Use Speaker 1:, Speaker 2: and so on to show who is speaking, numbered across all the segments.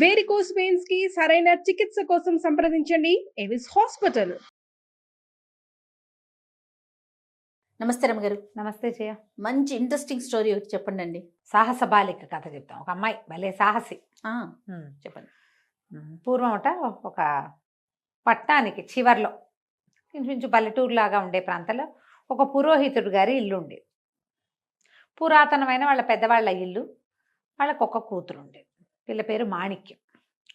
Speaker 1: Varicose veins కి సరైన చికిత్స కోసం సంప్రదించండి ఎవిస్ హాస్పిటల్.
Speaker 2: నమస్తే రమగారు.
Speaker 3: నమస్తే జయ.
Speaker 2: మంచి ఇంట్రెస్టింగ్ స్టోరీ ఒకటి చెప్పండి అండి.
Speaker 3: సాహస బాలిక కథ చెప్తాం. ఒక అమ్మాయి భలే సాహసి.
Speaker 2: చెప్పండి.
Speaker 3: పూర్వమట ఒక పట్టణానికి చివర్లో ఇంచుమించు పల్లెటూరులాగా ఉండే ప్రాంతంలో ఒక పురోహితుడు గారి ఇల్లు ఉండేది. పురాతనమైన వాళ్ళ పెద్దవాళ్ళ ఇల్లు. వాళ్ళకు ఒక కూతురు ఉండేది. పిల్ల పేరు మాణిక్యం.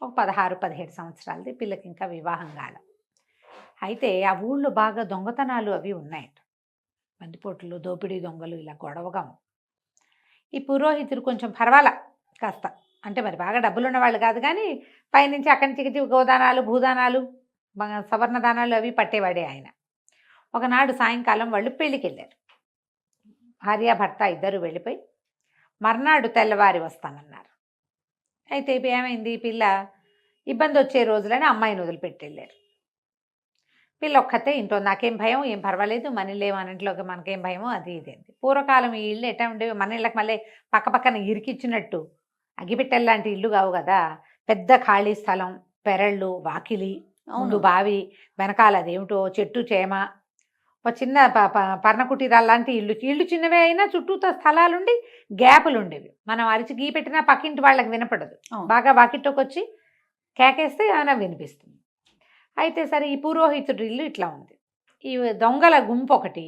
Speaker 3: ఒక 16-17 సంవత్సరాలది. పిల్లకి ఇంకా వివాహం కాల. అయితే ఆ ఊళ్ళో బాగా దొంగతనాలు అవి ఉన్నాయట. బందిపోట్లు, దోపిడీ దొంగలు ఇలా గొడవగా ఉంది. ఈ పురోహితుడు కొంచెం పర్వాలా కాస్త, అంటే మరి బాగా డబ్బులు ఉన్నవాళ్ళు కాదు, కానీ పైనుంచి అక్కడి నుంచి గోదానాలు, భూదానాలు, సవర్ణ దానాలు అవి పట్టేవాడే ఆయన. ఒకనాడు సాయంకాలం వాళ్ళు పెళ్ళికి వెళ్ళారు. భార్యాభర్త ఇద్దరు వెళ్ళిపోయి మర్నాడు తెల్లవారి వస్తామన్నారు. అయితే ఏమైంది, పిల్ల ఇబ్బంది వచ్చే రోజులని అమ్మాయిని వదిలిపెట్టి వెళ్ళారు. పిల్ల ఒక్కతే ఇంట్లో. నాకేం భయం, ఏం పర్వాలేదు, మన ఇల్లు మన ఇంట్లోకి మనకేం భయమో అది ఇదేంటి. పూర్వకాలం ఈ ఇల్లు ఎట్లా ఉండేవి, మన ఇళ్ళకి మళ్ళీ పక్క పక్కన ఇరికిచ్చినట్టు అగ్గిపెట్టెల్లాంటి ఇల్లు కావు కదా. పెద్ద ఖాళీ స్థలం, పెరళ్ళు, వాకిలి, ముందు బావి, వెనకాల అదేమిటో చెట్టు చేమ, ఒక చిన్న పర్ణకుటీరాలు ఇల్లు. ఇల్లు చిన్నవే అయినా చుట్టూతో స్థలాలుండి గ్యాపులు ఉండేవి. మనం అరిచి గీ పెట్టినా పక్కింటి వాళ్ళకి వినపడదు. బాగా వాకిట్లోకి వచ్చి కేకేస్తే ఏమైనా వినిపిస్తుంది. అయితే సరే, ఈ పురోహితుడి ఇల్లు ఇట్లా ఉంది. ఈ దొంగల గుంపు ఒకటి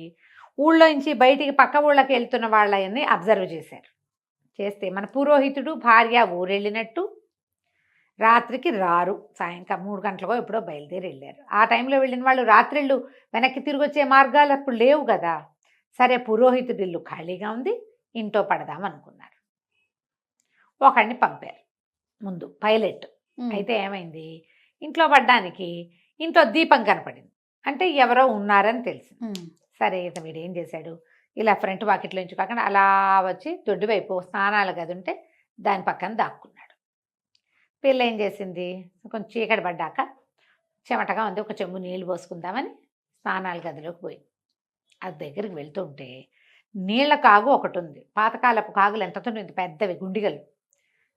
Speaker 3: ఊళ్ళో నుంచి బయటికి పక్క ఊళ్ళకి వెళ్తున్న వాళ్ళని అబ్జర్వ్ చేశారు. చేస్తే మన పురోహితుడు భార్య ఊరెళ్ళినట్టు, రాత్రికి రారు, సాయంకాలం 3 గంటలకో ఎప్పుడో బయలుదేరి వెళ్ళారు. ఆ టైంలో వెళ్ళిన వాళ్ళు రాత్రిళ్ళు వెనక్కి తిరిగి వచ్చే మార్గాలు అప్పుడు లేవు కదా. సరే, పురోహితుడి ఇల్లు ఖాళీగా ఉంది, ఇంట్లో పడదామనుకున్నారు. ఒకడిని పంపారు ముందు, పైలట్. అయితే ఏమైంది, ఇంట్లో పడ్డానికి ఇంట్లో దీపం కనపడింది. అంటే ఎవరో ఉన్నారని తెలిసింది. సరే, వీడు ఏం చేశాడు, ఇలా ఫ్రంట్ వాకిట్లో నుంచి కాకుండా అలా వచ్చి దొడ్డి వైపు స్నానాల గది ఉంటే దాని పక్కన దాక్కున్నాడు. పిల్ల ఏం చేసింది, కొంచెం చీకటి పడ్డాక చెమటగా ఉంది, ఒక చెంబు నీళ్ళు పోసుకుందామని స్నానాల గదిలోకి పోయింది. అది దగ్గరికి వెళ్తుంటే నీళ్ల కాగు ఒకటి ఉంది. పాతకాలపు కాగులు ఎంతతో ఇంత పెద్దవి గుండిగలు,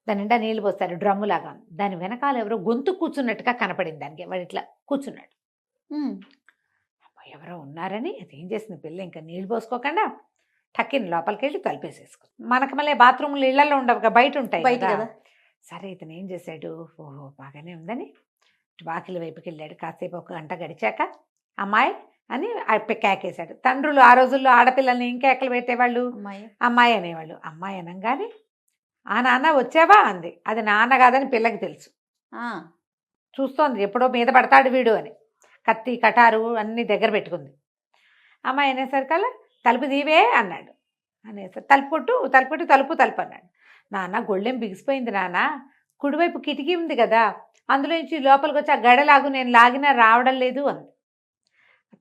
Speaker 3: దాని నిండా నీళ్ళు పోస్తారు, డ్రమ్ములాగా. దాని వెనకాల ఎవరో గొంతు కూర్చున్నట్టుగా కనపడింది దానికి. వాడు ఇట్లా కూర్చున్నాడు. ఎవరో ఉన్నారని అది ఏం చేసింది పిల్ల, ఇంకా నీళ్ళు పోసుకోకుండా టక్కిన లోపలికి వెళ్ళి తలుపేసేసుకుంది. మనకు మళ్ళీ బాత్రూమ్లు ఇళ్లలో ఉండవు, బయట ఉంటాయి కదా. సరే, ఇతను ఏం చేశాడు, ఓహో బాగానే ఉందని వాకిలి వైపుకి వెళ్ళాడు. కాసేపు 1 గంట గడిచాక అమ్మాయి అని కేకేశాడు. తండ్రులు ఆ రోజుల్లో ఆడపిల్లల్ని ఇంకేకలు పెట్టేవాళ్ళు, అమ్మాయి అనేవాళ్ళు. అమ్మాయి అనగానే ఆ నాన్న వచ్చావా అంది. అది నాన్న కాదని పిల్లకి తెలుసు. చూస్తోంది ఎప్పుడో మీద పడతాడు వీడు అని. కత్తి కటారు అన్నీ దగ్గర పెట్టుకుంది. అమ్మాయి అనేసరికల్లా తలుపు దీవే అన్నాడు. అనేసరి తలుపు అన్నాడు. నాన్న గొళ్ళెం బిగిసిపోయింది నాన్న, కుడివైపు కిటికీ ఉంది కదా, అందులో నుంచి లోపలికి వచ్చి ఆ గడలాగు నేను లాగినా రావడం లేదు అంది.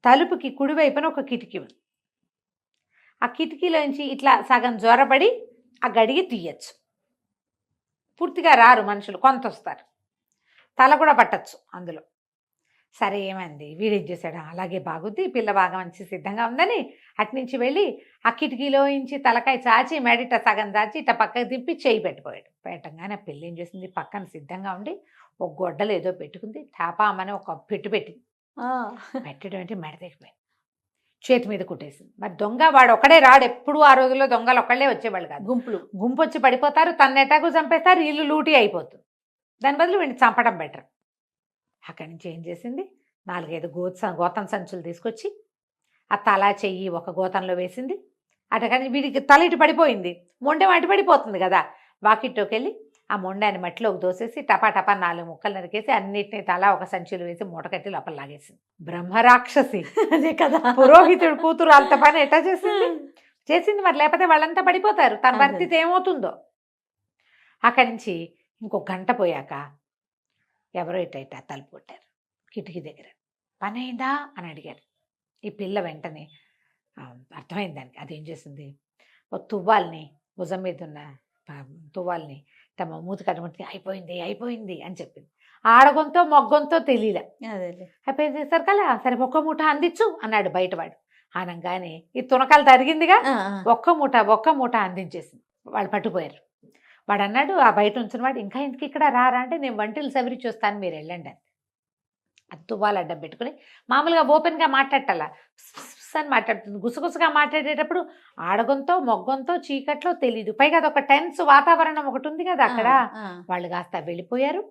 Speaker 3: తలుపుకి కుడివైపున ఒక కిటికీ ఉంది. ఆ కిటికీలోంచి ఇట్లా సగం జ్వరపడి ఆ గడిగి తీయచ్చు. పూర్తిగా రారు మనుషులు, కొంత వస్తారు, తల కూడా పట్టచ్చు అందులో. సరే, ఏమైంది, వీడేం చేశాడు, అలాగే బాగుద్ది, పిల్ల బాగా మంచి సిద్ధంగా ఉందని అట్నుంచి వెళ్ళి ఆ కిటికీలో నుంచి తలకాయ చాచి మెడిట సగం చాచి ఇట్లా పక్కకు తిప్పి చేయి పెట్టిపోయాడు. పెట్టంగానే ఆ పిల్ల ఏం చేసింది, పక్కన సిద్ధంగా ఉండి ఒక గొడ్డలు ఏదో పెట్టుకుంది, టాపామని ఒక పెట్టింది. పెట్టడం అంటే మెడతెక్కిపోయింది, చేతి మీద కుట్టేసింది. మరి దొంగ వాడు ఒకడే రాడు, ఎప్పుడు ఆ రోజుల్లో దొంగలు ఒకళ్ళే వచ్చేవాళ్ళు కాదు, గుంపు వచ్చి పడిపోతారు, తన్నెటాకు చంపేస్తారు, ఇల్లు లూటీ అయిపోతుంది. దాని బదులు వీడిని చంపడం బెటర్. అక్కడి నుంచి ఏం చేసింది, 4-5 గోతం సంచులు తీసుకొచ్చి ఆ తల చెయ్యి ఒక గోతంలో వేసింది. అటకని వీడికి తల ఇటు పడిపోయింది, మొండెం అటు పడిపోతుంది కదా. వాకిట్లోకి వెళ్ళి ఆ మొండాన్ని మట్టిలోకి దోసేసి టపా 4 ముక్కలు నరికేసి అన్నిటినీ తల ఒక సంచులు వేసి మూట కట్టి లోపల లాగేసింది. బ్రహ్మరాక్షసి అదే కదా, పురోహితుడు కూతురు అంత పని ఎట్లా చేసింది మరి, లేకపోతే వాళ్ళంతా పడిపోతారు, తన పరిస్థితి ఏమవుతుందో. అక్కడి నుంచి ఇంకో గంట పోయాక ఎవరో ఇట్లా తలుపు కొట్టారు కిటికీ దగ్గర. పని అయిందా అని అడిగారు. ఈ పిల్ల వెంటనే అర్థమైంది దానికి. అదేం చేసింది, ఒక తువ్వాల్ని, భుజం మీద ఉన్న తువ్వాల్ని తమ మూతి కట్టుకుంటే అయిపోయింది అని చెప్పింది. ఆడగొంతో మొగ్గొంతో తెలియలే. అయిపోయింది సరికల్లా, సరే ఒక్క మూట అందించు అన్నాడు బయటవాడు. అనగానే ఈ తునకాలు తరిగిందిగా, ఒక్క మూట అందించేసింది. వాళ్ళు పట్టుకుపోయారు. వాడు అన్నాడు, ఆ బయట ఉంచిన వాడు, ఇంకా ఎందుకు ఇక్కడ రారా అంటే, నేను వంటలు సవిరి చూస్తాను, మీరు వెళ్ళండి అని. అద్దువాలు అడ్డం పెట్టుకుని మామూలుగా ఓపెన్గా మాట్లాడాల అని మాట్లాడుతుంది. గుసగుసగా మాట్లాడేటప్పుడు ఆడగంతో మొగ్గంతో చీకట్లో తెలీదు. పైగా అదొక టెన్స్ వాతావరణం ఒకటి ఉంది కదా అక్కడ. వాళ్ళు కాస్త వెళ్ళిపోయారు,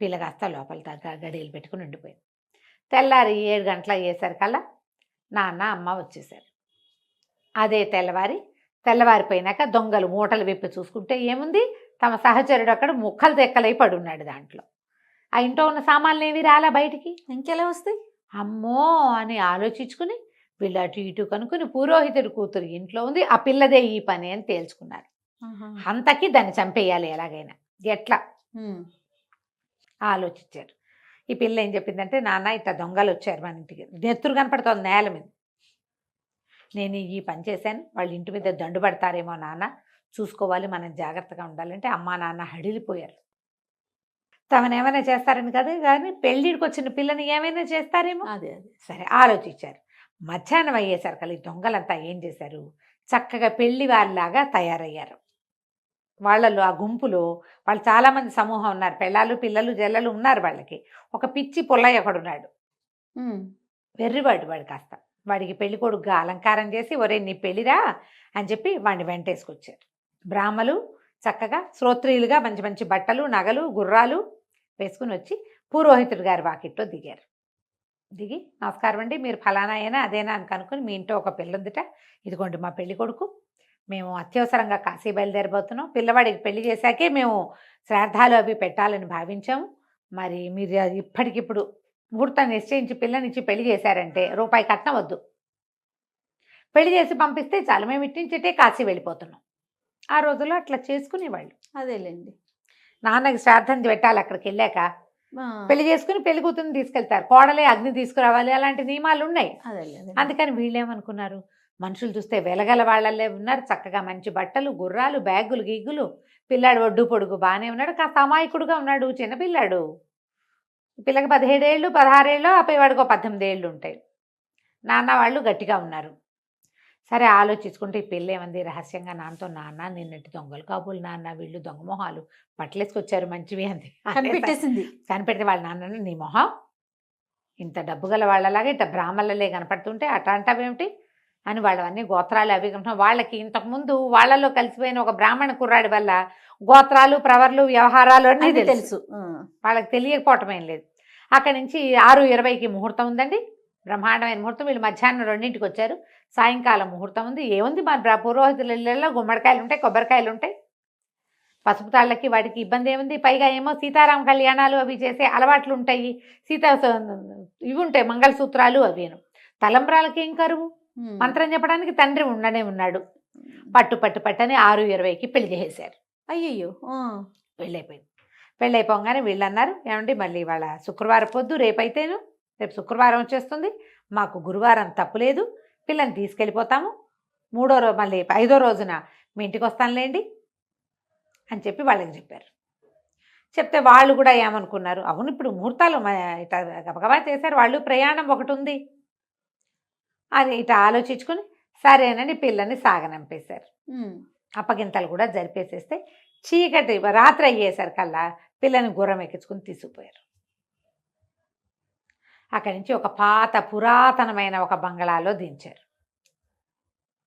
Speaker 3: పిల్ల కాస్త లోపల దాకా గడియలు పెట్టుకుని ఉండిపోయింది. తెల్లారి 7 గంటల అయ్యేసరికల్లా నాన్న అమ్మ వచ్చేసారు. అదే తెల్లవారిపోయినాక దొంగలు మూటలు విప్పి చూసుకుంటే ఏముంది, తమ సహచరుడు అక్కడ ముక్కలు తెక్కలై పడున్నాడు. దాంట్లో ఆ ఇంట్లో ఉన్న సామాన్లు ఏవి రాలా బయటికి.
Speaker 2: ఇంకెలా వస్తాయి?
Speaker 3: అమ్మో అని ఆలోచించుకుని వీళ్ళు అటు ఇటు కనుక్కుని పురోహితుడి కూతురు ఇంట్లో ఉంది, ఆ పిల్లదే ఈ పని అని తేల్చుకున్నారు. అంతకి దాన్ని చంపేయాలి ఎలాగైనా, ఎట్లా ఆలోచించారు. ఈ పిల్ల ఏం చెప్పిందంటే, నాన్న ఇట్లా దొంగలు వచ్చారు మన ఇంటికి, నెత్తురు కనపడుతోంది నేల మీద, నేను ఈ పని చేశాను, వాళ్ళ ఇంటి మీద దండు పడతారేమో నాన్న, చూసుకోవాలి, మనం జాగ్రత్తగా ఉండాలంటే అమ్మా నాన్న హడిలిపోయారు. తమను ఏమైనా చేస్తారని కదా, కానీ పెళ్ళిడికి వచ్చిన పిల్లని ఏమైనా చేస్తారేమో.
Speaker 2: అదే
Speaker 3: సరే ఆలోచించారు. మధ్యాహ్నం అయ్యేసరికి ఈ దొంగలంతా ఏం చేశారు, చక్కగా పెళ్లి వారిలాగా తయారయ్యారు. వాళ్ళలో ఆ గుంపులో వాళ్ళు చాలామంది సమూహం ఉన్నారు, పెళ్ళాలు పిల్లలు జల్లలు ఉన్నారు. వాళ్ళకి ఒక పిచ్చి పుల్లయ్య ఒకడున్నాడు, వెర్రివాడు. కాస్త వాడికి పెళ్లి కొడుకుగా అలంకారం చేసి, ఒరే నీ పెళ్ళిరా అని చెప్పి వాడిని వెంటేసుకొచ్చారు. బ్రాహ్మలు చక్కగా శ్రోత్రియులుగా మంచి మంచి బట్టలు నగలు గుర్రాలు వేసుకుని వచ్చి పురోహితుడి గారి వాకిట్లో దిగారు. దిగి, నమస్కారం అండి, మీరు ఫలానా అయినా అదేనా అని కనుక్కొని, మీ ఇంట్లో ఒక పిల్ల ఉందిట, ఇదిగోండి మా పెళ్లి కొడుకు, మేము అత్యవసరంగా కాశీ బయలుదేరిపోతున్నాం, పిల్లవాడికి పెళ్లి చేశాకే మేము శ్రాద్ధాలు అవి పెట్టాలని భావించాము, మరి మీరు ఇప్పటికిప్పుడు ముహూర్తం నిశ్చయించి పిల్లనిచ్చి పెళ్లి చేశారంటే రూపాయి కట్నం వద్దు, పెళ్లి చేసి పంపిస్తే చాలు, మేము ఇట్టించిటే కాశీ వెళ్ళిపోతున్నాం. ఆ రోజుల్లో అట్లా చేసుకునేవాళ్ళు.
Speaker 2: అదేలేండి.
Speaker 3: నాన్నకి శ్రాద్ధం పెట్టాలి, అక్కడికి వెళ్ళాక పెళ్లి చేసుకుని పెళ్లి కూతురుని తీసుకెళ్తారు, కోడలే అగ్ని తీసుకురావాలి, అలాంటి నియమాలు ఉన్నాయి. అందుకని వీళ్ళేమనుకున్నారు, మనుషులు చూస్తే వెలగల వాళ్ళే ఉన్నారు, చక్కగా మంచి బట్టలు గుర్రాలు బ్యాగులు గిగ్గులు, పిల్లాడు ఒడ్డు పొడుగు బాగానే ఉన్నాడు, కాస్త అమాయకుడుగా ఉన్నాడు, చిన్నపిల్లాడు, పిల్లకి 17 ఏళ్ళు 16 ఏళ్ళు, ఆపేవాడికి 18 ఏళ్ళు ఉంటాయి. నాన్న వాళ్ళు గట్టిగా ఉన్నారు. సరే ఆలోచించుకుంటే ఈ పిల్ల ఏమంది రహస్యంగా నాన్నతో, నాన్న నిన్నటి దొంగలు కాబోలు నాన్న, వీళ్ళు దొంగ మొహాలు బట్టలేసుకొచ్చారు మంచివి అంది.
Speaker 2: కనిపెట్టేసింది.
Speaker 3: కనిపెడితే వాళ్ళ నాన్న, నీ మొహం ఇంత డబ్బు గల వాళ్ళలాగా ఇట్లా బ్రాహ్మణులే కనపడుతుంటే అట్లా అంటావేమిటి అని, వాళ్ళవన్నీ గోత్రాలు అవి వాళ్ళకి ఇంతకుముందు వాళ్ళలో కలిసిపోయిన ఒక బ్రాహ్మణ కుర్రాడి వల్ల గోత్రాలు ప్రవర్లు వ్యవహారాలు అన్నీ తెలుసు. వాళ్ళకి తెలియకపోవటం ఏం లేదు. అక్కడి నుంచి 6:20కి ముహూర్తం ఉందండి, బ్రహ్మాండమైన ముహూర్తం. వీళ్ళు మధ్యాహ్నం 2ంటికి వచ్చారు, సాయంకాలం ముహూర్తం ఉంది. ఏముంది, మన పురోహితుల ఇళ్ళల్లో గుమ్మడికాయలు ఉంటాయి, కొబ్బరికాయలు ఉంటాయి, పసుపు తాళ్ళకి వాడికి ఇబ్బంది ఏముంది. పైగా ఏమో సీతారామ కళ్యాణాలు అవి చేసే అలవాట్లు ఉంటాయి, ఇవి ఉంటాయి మంగళసూత్రాలు అవేను. తలంబ్రాలకి ఏం కరువు, మంత్రం చెప్పడానికి తండ్రి ఉండనే ఉన్నాడు. పట్టని 6:20కి పెళ్లి చేసేశారు.
Speaker 2: అయ్యయ్యో,
Speaker 3: పెళ్ళైపోగానే వీళ్ళు అన్నారు, ఏమండి మళ్ళీ వాళ్ళ శుక్రవారం పొద్దు, రేపైతేను రేపు శుక్రవారం వచ్చేస్తుంది, మాకు గురువారం తప్పులేదు, పిల్లని తీసుకెళ్ళిపోతాము, మళ్ళీ 5వ రోజున మీ ఇంటికి వస్తానులేండి అని చెప్పి వాళ్ళకి చెప్పారు. చెప్తే వాళ్ళు కూడా ఏమనుకున్నారు, అవును ఇప్పుడు ముహూర్తాలు ఇట్లా గబగబా చేశారు, వాళ్ళు ప్రయాణం ఒకటి ఉంది అని ఇట్లా ఆలోచించుకుని సరేనని పిల్లని సాగనంపేశారు. అప్పగింతలు కూడా జరిపేసేస్తే చీకటి రాత్రి అయ్యేసరికల్లా పిల్లని గుర్రం ఎక్కించుకుని తీసుకుపోయారు. అక్కడి నుంచి ఒక పాత పురాతనమైన ఒక బంగళాలో దించారు.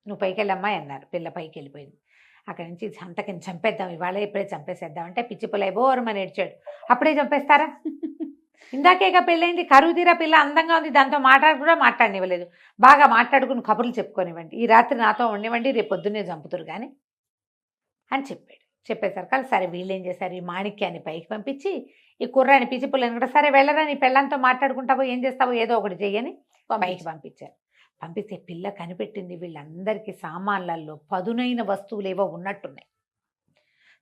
Speaker 3: నువ్వు పైకి వెళ్ళమ్మా అన్నారు. పిల్ల పైకి వెళ్ళిపోయింది. అక్కడి నుంచి సంతకిని చంపేద్దాం, ఇవాళ ఇప్పుడే చంపేసేద్దాం అంటే పిచ్చి పుల్లయ్య బోరమని ఏడ్చాడు. అప్పుడే చంపేస్తారా, ఇందాకేగా పెళ్ళైంది, కరువు తీరా పిల్ల అందంగా ఉంది, దాంతో కూడా మాట్లాడనివ్వలేదు, బాగా మాట్లాడుకుని కబుర్లు చెప్పుకోనివ్వండి, ఈ రాత్రి నాతో ఉండివ్వండి, రేపు పొద్దున్నే చంపుతురు కానీ అని చెప్పాడు. చెప్పేసరికి సరే వీళ్ళు ఏం చేశారు, ఈ మాణిక్యాన్ని పైకి పంపించి ఈ కుర్రాని పిచ్చి పుల్లని కూడా, సరే వెళ్ళరా నీ పెళ్ళంతో మాట్లాడుకుంటావో ఏం చేస్తావో ఏదో ఒకటి చెయ్యని పైకి పంపించారు. పంపిస్తే పిల్ల కనిపెట్టింది వీళ్ళందరికీ సామాన్లలో పదునైన వస్తువులు ఏవో ఉన్నట్టున్నాయి.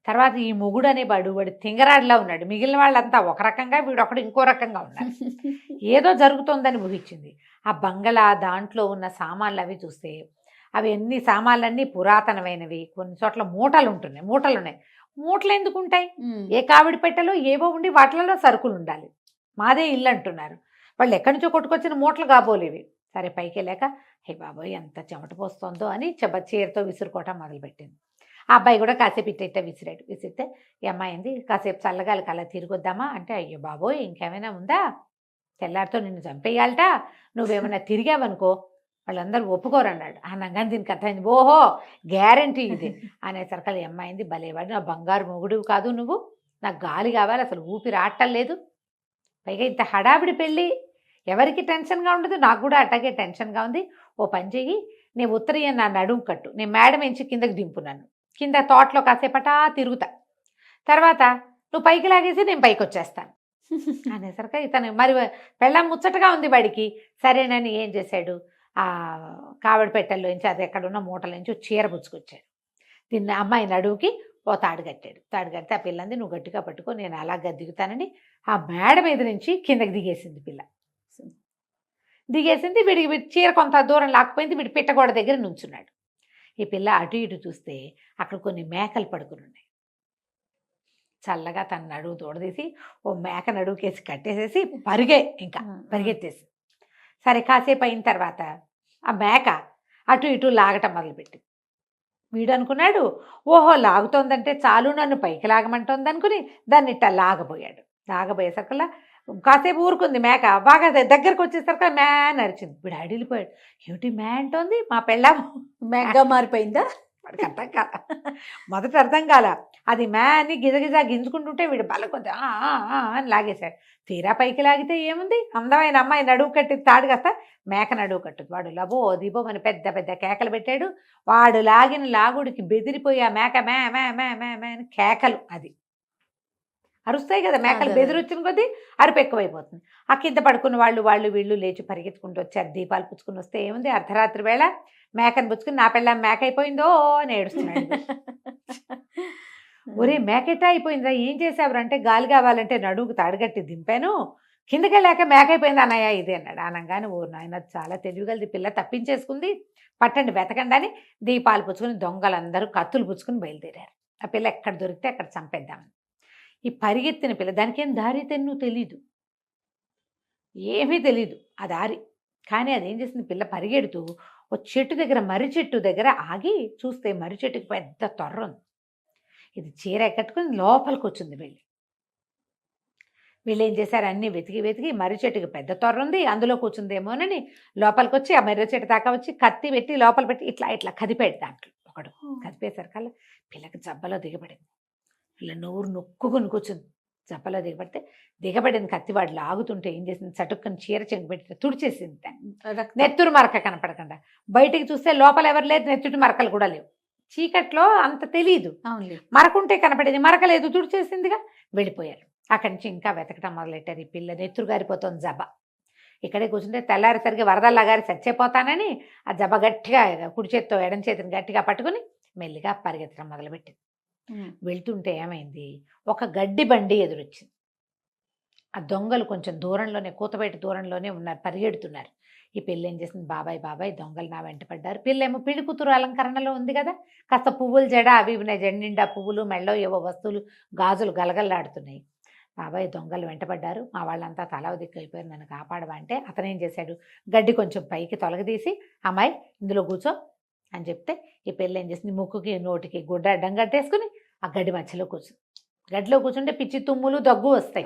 Speaker 3: తర్వాత ఈ మొగుడు అనే వాడు తింగరాడిలా ఉన్నాడు, మిగిలిన వాళ్ళంతా ఒక రకంగా వీడొకడు ఇంకో రకంగా ఉన్నాడు. ఏదో జరుగుతోందని ఊహించింది. ఆ బంగళా దాంట్లో ఉన్న సామాన్లు అవి చూస్తే అవి అన్ని సామాన్లన్నీ పురాతనమైనవి, కొన్ని చోట్ల మూటలు ఉంటున్నాయి, మూటలు ఎందుకు ఉంటాయి, ఏ కావిడి పెట్టెలో ఏవో ఉండి వాటిలలో సరుకులు ఉండాలి, మాదే ఇల్లు అంటున్నారు, వాళ్ళు ఎక్కడి నుంచో కొట్టుకొచ్చిన మూటలు కాబోలేవి. సరే పైకి వెళ్ళాక హే బాబోయ్ ఎంత చెమట పోస్తుందో అని చీరతో విసురుకోవటం మొదలుపెట్టింది. ఆ అబ్బాయి కూడా కాసేపు ఇట్ట విసిరాడు. విసిరితే ఈ అమ్మాయి ఏంది, కాసేపు చల్లగాలికి అలా తిరిగొద్దామా అంటే, అయ్యో బాబోయ్ ఇంకేమైనా ఉందా, తెల్లారితో నిన్ను చంపేయాలట, నువ్వేమైనా తిరిగావనుకో వాళ్ళందరూ ఒప్పుకోరన్నాడు. అనగానే దీనికి అర్థమైంది, ఓహో గ్యారంటీ ఇది అనేసరికి ఈ అమ్మాయింది, భలేవాడు నా బంగారు మొగుడు కాదు నువ్వు, నాకు గాలి కావాలి, అసలు ఊపిరి ఆడటం లేదు, పైగా ఇంత హడావిడి పెళ్ళి, ఎవరికి టెన్షన్గా ఉండదు, నాకు కూడా అట్టాగే టెన్షన్గా ఉంది. ఓ పని చెయ్యి, నేను ఉత్తరీయం నా నడుము కట్టు, నేను మేడం ఎంచి కిందకి దింపున్నాను, కింద తోటలో కాసేపటా తిరుగుతా, తర్వాత నువ్వు పైకి లాగేసి నేను పైకి వచ్చేస్తాను అనేసరికి ఇతను మరి పెళ్ళం ముచ్చటగా ఉంది వాడికి. సరేనని ఏం చేశాడు, ఆ కావడి పెట్టెల్లోంచి అది ఎక్కడున్న మూటల నుంచి చీర పుచ్చుకొచ్చాడు, దీన్ని అమ్మాయి నడువుకి ఓ తాడు కట్టాడు. తాడు కడితే ఆ పిల్లంది నువ్వు గట్టిగా పట్టుకో నేను అలాగా దిగుతానని ఆ మేడ మీద నుంచి కిందకి దిగేసింది పిల్ల. దిగేసింది, వీడికి చీర కొంత దూరం లాక్కుపోయింది, వీడి పిట్టగోడ దగ్గర నుంచున్నాడు. ఈ పిల్ల అటు ఇటు చూస్తే అక్కడ కొన్ని మేకలు పడుకుని ఉన్నాయి. చల్లగా తన నడువు తోడదీసి ఓ మేక నడువుకేసి కట్టేసేసి ఇంకా పరిగెత్తేసి. సరే కాసేపు అయిన తర్వాత ఆ మేక అటు ఇటు లాగటం మొదలుపెట్టింది. వీడు అనుకున్నాడు, ఓహో లాగుతోందంటే చాలు నన్ను పైకి లాగమంటోంది అనుకుని దాన్ని ఇట్లా లాగబోయాడు. లాగబోయేసరికల్లా కాసేపు ఊరుకుంది మేక, బాగా దగ్గరకు వచ్చేసరికి మ్యా నరిచింది. వీడు అడిలిపోయాడు, ఏమిటి మ్యా అంటోంది, మా పెళ్ళాం
Speaker 2: మేఘగా మారిపోయిందా?
Speaker 3: వాడికి అర్థం కాల, మొదట అర్థం కాల, అది మ్యా అని గిజగిజా గింజుకుంటుంటే వీడు బలకొద్ది అని లాగేశాడు. తీరా పైకి లాగితే ఏముంది, అందమైన అమ్మాయి నడువు కట్టి తాడు కాస్త మేక నడువు కట్టుది. వాడు లబో దిబో అని పెద్ద పెద్ద కేకలు పెట్టాడు. వాడు లాగిన లాగుడికి బెదిరిపోయి ఆ మేక మే మే మే మే మే అని కేకలు, అది అరుస్తాయి కదా మేకలు, బెదిరొచ్చిన కొద్దీ అరుపు ఎక్కువైపోతుంది. ఆ కింద పడుకున్న వాళ్ళు వీళ్ళు లేచి పరిగెత్తుకుంటూ వచ్చారు. దీపాలు పుచ్చుకుని వస్తే ఏముంది, అర్ధరాత్రి వేళ మేకను పుచ్చుకుని నా పెళ్ళ మేక అయిపోయిందో అని ఏడుస్తున్నాడు. ఒరే మేకెట్టా అయిపోయిందా, ఏం చేసావురా అంటే, గాలి కావాలంటే నడువుకు తాడుగట్టి దింపాను, కిందకి వెళ్ళాక మేక అయిపోయింది అన్నయ్య ఇది అన్నాడు. అనగానే ఓ నాయన చాలా తెలివిగలది పిల్ల, తప్పించేసుకుంది, పట్టండి వెతకండి అని దీపాలు పుచ్చుకుని దొంగలందరూ కత్తులు పుచ్చుకుని బయలుదేరారు. ఆ పిల్ల ఎక్కడ దొరికితే అక్కడ చంపేద్దామని. ఈ పరిగెత్తిన పిల్ల, దానికి ఏం దారి తెన్ను తెలీదు, ఏమీ తెలీదు ఆ దారి. కానీ అదేం చేసింది, పిల్ల పరిగెడుతూ ఓ చెట్టు దగ్గర, మర్రి చెట్టు దగ్గర ఆగి చూస్తే మర్రి చెట్టుకి పెద్ద తొర్ర ఉంది. ఇది చీర కట్టుకుని లోపలికి వచ్చింది. వీళ్ళు ఏం చేశారు, అన్నీ వెతికి వెతికి మర్రి చెట్టుకి పెద్ద తొర్ర ఉంది, అందులో కూర్చుందేమోనని లోపలికి వచ్చి ఆ మర్రి చెట్టు దాకా వచ్చి కత్తి పెట్టి లోపల పెట్టి ఇట్లా ఇట్లా కదిపాడు. దాంట్లో ఒకడు కదిపేసరికల్లా పిల్లకి జబ్బలో దిగబడింది. ఇలా నోరు నొక్కుని కూర్చుంది. జబ్బలో దిగబడింది కత్తి. వాడు లాగుతుంటే ఏం చేసింది, చటుక్కని చీర చెంగుపెట్టి తుడిచేసింది. నెత్తురు మరక కనపడకుండా బయటికి చూస్తే లోపల ఎవరు లేదు, నెత్తుటి మరకలు కూడా లేవు. చీకట్లో అంత తెలియదు, మరకుంటే కనపడేది, మరకలేదు, తుడిచేసిందిగా. వెళ్ళిపోయారు. అక్కడి నుంచి ఇంకా వెతకటం మొదలెట్టారు. ఈ పిల్ల నెత్తురు గారిపోతుంది జబ్బ. ఇక్కడే కూర్చుంటే తెల్లారేసరికి వరదల్లా గారి చచ్చిపోతానని ఆ జబ్బ గట్టిగా కుడి చేత్తో ఎడం చేతిని గట్టిగా పట్టుకుని మెల్లిగా పరిగెత్తడం మొదలుపెట్టింది. వెళ్తుంటే ఏమైంది, ఒక గడ్డి బండి ఎదురొచ్చింది. ఆ దొంగలు కొంచెం దూరంలోనే, కూతబయట దూరంలోనే ఉన్నారు, పరిగెడుతున్నారు. ఈ పిల్ల ఏం చేసింది, బాబాయ్ దొంగలు నా వెంట పడ్డారు. పిల్లేమో పెళ్లి కూతురు అలంకరణలో ఉంది కదా, కాస్త పువ్వులు జడ అవి ఉన్నాయి, జడ నిండా పువ్వులు, మెళ్ళో ఏవో వస్తువులు, గాజులు గలగల్లాడుతున్నాయి. బాబాయ్ దొంగలు వెంటపడ్డారు, మా వాళ్ళంతా తల దిక్కైపోయారు, నన్ను కాపాడవా అంటే అతను ఏం చేశాడు, గడ్డి కొంచెం పైకి తొలగదీసి అమ్మాయి ఇందులో కూర్చో అని చెప్తే ఈ పిల్ల ఏం చేసింది, ముక్కుకి నోటికి గుడ్డ అడ్డం కట్టేసుకుని ఆ గడ్డి మధ్యలో కూర్చుంది. గడ్డిలో కూర్చుంటే పిచ్చి తుమ్ములు దగ్గు వస్తాయి,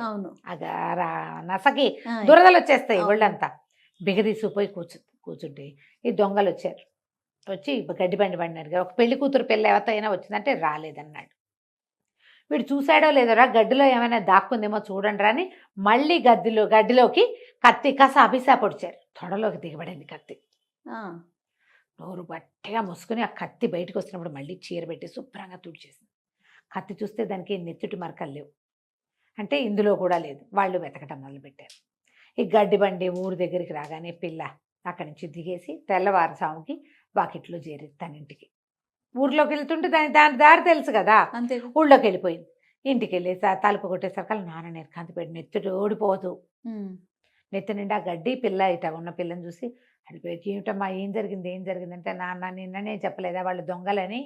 Speaker 3: నసకి దురదలు వచ్చేస్తాయి ఒళ్ళంతా. బిగదీసిపోయి కూర్చుంటే ఈ దొంగలు వచ్చారు. వచ్చి గడ్డి బండి పడినారు. ఒక పెళ్లి కూతురు పిల్ల ఎవరితోనైనా వచ్చిందంటే రాలేదన్నాడు. వీడు చూశాడో లేదోరా, గడ్డిలో ఏమైనా దాక్కుందేమో చూడండి అని మళ్ళీ గడ్డిలోకి కత్తి కస అభిసా పొడిచారు. తొడలోకి దిగబడింది కత్తి. నోరు గట్టిగా మూసుకుని ఆ కత్తి బయటకు వస్తున్నప్పుడు మళ్ళీ చీర పెట్టి శుభ్రంగా తుడిచేసింది. కత్తి చూస్తే దానికి నెత్తుటి మరకలు లేవు, అంటే ఇందులో కూడా లేదు. వాళ్ళు వెతకటం మొదలుపెట్టారు. ఈ గడ్డి బండి ఊరు దగ్గరికి రాగానే పిల్ల అక్కడి నుంచి దిగేసి తెల్లవారుసాముకి వాకిట్లో చేరింది తన ఇంటికి. ఊర్లోకి వెళ్తుంటే దాని దారి తెలుసు కదా,
Speaker 2: అంతే.
Speaker 3: ఊళ్ళోకి వెళ్ళిపోయింది. ఇంటికి వెళ్ళి తలుపు కొట్టేసరికి నాన్న నెరకాంతి నెత్తుడు ఓడిపోదు. నెత్తి నిండా గడ్డి. పిల్ల ఇట ఉన్న పిల్లని చూసి అడిపోయి, ఏమిటమ్మా ఏం జరిగింది అంటే, నాన్న నిన్ననే చెప్పలేదా వాళ్ళు దొంగలని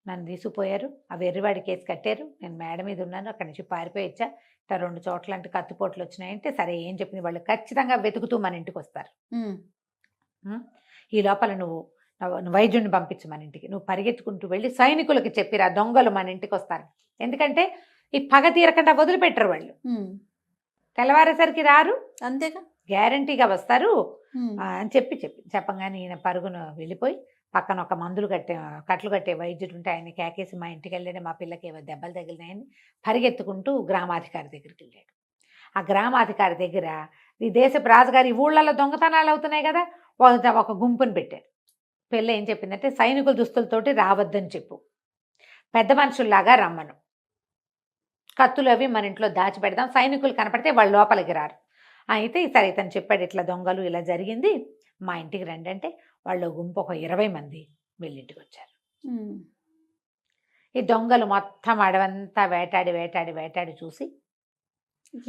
Speaker 3: నన్ను తీసుకుపోయారు, ఆ వెర్రివాడి కేసు కట్టారు, నేను మేడ మీద ఉన్నాను, అక్కడి నుంచి పారిపోయి వచ్చా, ఇట్లా 2 చోట్ల అంటే కత్తిపోట్లు వచ్చినాయంటే. సరే ఏం చెప్పింది, వాళ్ళు ఖచ్చితంగా వెతుకుతూ మన ఇంటికి వస్తారు, ఈ లోపల నువ్వు వైద్యుడిని పంపించు మన ఇంటికి, నువ్వు పరిగెత్తుకుంటూ వెళ్ళి సైనికులకి చెప్పిరా దొంగలు మన ఇంటికి వస్తారు, ఎందుకంటే ఈ పగ తీరకుండా వదిలిపెట్టరు వాళ్ళు, తెల్లవారేసరికి రారు,
Speaker 2: అంతేగా.
Speaker 3: గ్యారంటీగా వస్తారు అని చెప్పంగానే ఈయన పరుగున వెళ్ళిపోయి పక్కన ఒక కట్లు కట్టే వైద్యుడు ఉంటే ఆయన కేకేసి మా ఇంటికి వెళ్ళాడు, మా పిల్లకి ఏవో దెబ్బలు తగిలినాయని పరిగెత్తుకుంటూ గ్రామాధికారి దగ్గరికి వెళ్ళాడు. ఆ గ్రామాధికారి దగ్గర ఈ దేశపు రాజుగారి ఊళ్ళల్లో దొంగతనాలు అవుతున్నాయి కదా, ఒక గుంపుని పెట్టారు. పిల్ల ఏం చెప్పిందంటే సైనికుల దుస్తులతోటి రావద్దని చెప్పు, పెద్ద మనుషుల్లాగా రమ్మను, కత్తులు అవి మన ఇంట్లో దాచిపెడదాం, సైనికులు కనపడితే వాళ్ళు లోపలికి రారు. అయితే సరే ఇతను చెప్పాడు ఇట్లా దొంగలు ఇలా జరిగింది, మా ఇంటికి రండి అంటే వాళ్ళు గుంపు ఒక 20 మంది వీళ్ళింటికి వచ్చారు. ఈ దొంగలు మొత్తం అడవంతా వేటాడి వేటాడి వేటాడి చూసి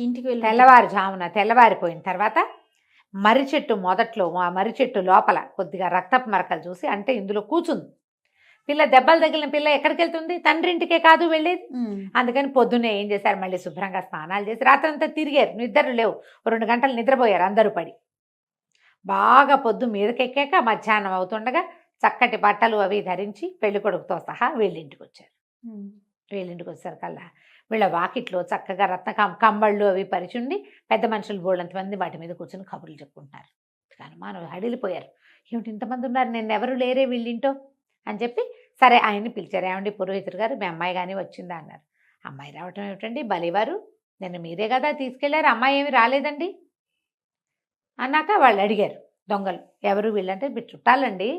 Speaker 2: ఇంటికి వెళ్ళి
Speaker 3: తెల్లవారిపోయిన తర్వాత మర్రి చెట్టు మొదట్లో మర్రి చెట్టు లోపల కొద్దిగా రక్తపు మరకలు చూసి, అంటే ఇందులో కూర్చుంది పిల్ల, దెబ్బలు తగిలిన పిల్ల ఎక్కడికి వెళ్తుంది, తండ్రింటికే కాదు వెళ్ళేది. అందుకని పొద్దున్నే ఏం చేశారు, మళ్ళీ శుభ్రంగా స్నానాలు చేసి రాత్రంతా తిరిగారు, నిద్ర లేవు, 2 గంటలు నిద్రపోయారు అందరూ పడి. బాగా పొద్దు మీదకెక్కాక మధ్యాహ్నం అవుతుండగా చక్కటి బట్టలు అవి ధరించి పెళ్లి కొడుకుతో సహా వీళ్ళింటికి వచ్చారు. వీళ్ళింటికి వచ్చారు కల్లా వీళ్ళ వాకిట్లో చక్కగా కంబళ్ళు అవి పరిచుండి పెద్ద మనుషులు బోళ్ళంతమంది వాటి మీద కూర్చొని కబుర్లు చెప్పుకుంటున్నారు. అనుమానం హడిలిపోయారు, ఏమిటి ఇంతమంది ఉన్నారు, నేను ఎవరు లేరే వీళ్ళింటో అని చెప్పి సరే ఆయన్ని పిలిచారు. ఏమండి పురోహితుడు గారు, మీ అమ్మాయి కానీ వచ్చిందా అన్నారు. అమ్మాయి రావటం ఏమిటండి బలివారు, నిన్న మీరే కదా తీసుకెళ్లారు, అమ్మాయి ఏమి రాలేదండి అన్నాక వాళ్ళు అడిగారు దొంగలు, ఎవరు వీళ్ళంటే మీరు చుట్టాలండి,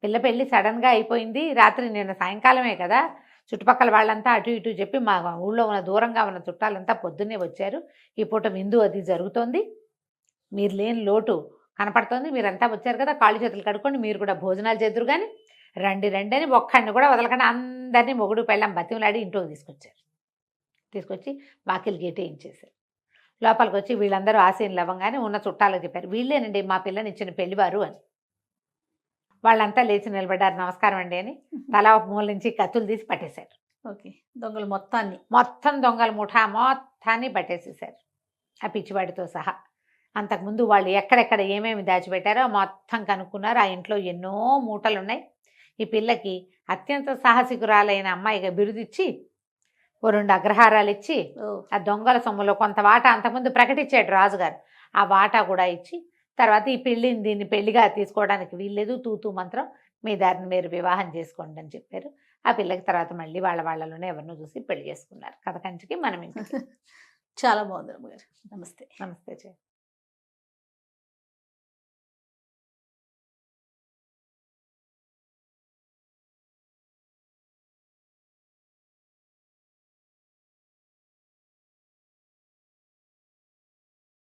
Speaker 3: పిల్ల పెళ్ళి సడన్గా అయిపోయింది, రాత్రి నిన్న సాయంకాలమే కదా, చుట్టుపక్కల వాళ్ళంతా అటు ఇటు చెప్పి మా ఊళ్ళో ఉన్న దూరంగా ఉన్న చుట్టాలంతా పొద్దున్నే వచ్చారు, ఈ పూట విందు అది జరుగుతోంది, మీరు లేని లోటు కనపడుతోంది, మీరంతా వచ్చారు కదా, కాళ్ళు చేతులు కడుక్కోండి, మీరు కూడా భోజనాలు చేద్దరు కానీ రండి రండి అని ఒక్కడిని కూడా వదలకుండా అందరినీ మొగుడు పెళ్ళం బతిమలాడి ఇంట్లోకి తీసుకొచ్చి వాకిలి గేటేయించేశారు. లోపలికి వచ్చి వీళ్ళందరూ ఆశీనులు అవ్వగానే ఉన్న చుట్టాలకు చెప్పారు, వీళ్ళేనండి మా పిల్లని ఇచ్చిన పెళ్లివారు అని. వాళ్ళంతా లేచి నిలబడ్డారు, నమస్కారం అండి అని తలా మూల నుంచి కత్తులు తీసి పట్టేశారు.
Speaker 2: ఓకే, దొంగలు
Speaker 3: మొత్తం దొంగల ముఠా మొత్తాన్ని పట్టేసేసారు, ఆ పిచ్చివాడితో సహా. అంతకుముందు వాళ్ళు ఎక్కడెక్కడ ఏమేమి దాచిపెట్టారో మొత్తం కనుక్కున్నారు. ఆ ఇంట్లో ఎన్నో మూటలు ఉన్నాయి. ఈ పిల్లకి అత్యంత సాహసికురాలైన అమ్మాయిగా బిరుదిచ్చి 2 అగ్రహారాలు ఇచ్చి ఆ దొంగల సొమ్ములో కొంత వాటా అంతకుముందు ప్రకటించాడు రాజుగారు, ఆ వాటా కూడా ఇచ్చి తర్వాత ఈ దీన్ని పెళ్లిగా తీసుకోవడానికి వీల్లేదు, తూతూ మంత్రం, మీ దారిని మీరు వివాహం చేసుకోండి అని చెప్పారు. ఆ పిల్లకి తర్వాత మళ్ళీ వాళ్ళలోనే ఎవరినో చూసి పెళ్లి చేసుకున్నారు. కథ కంచికి మనం ఇంటికి.
Speaker 2: చాలా బాగుంది. నమస్తే.
Speaker 3: నమస్తే.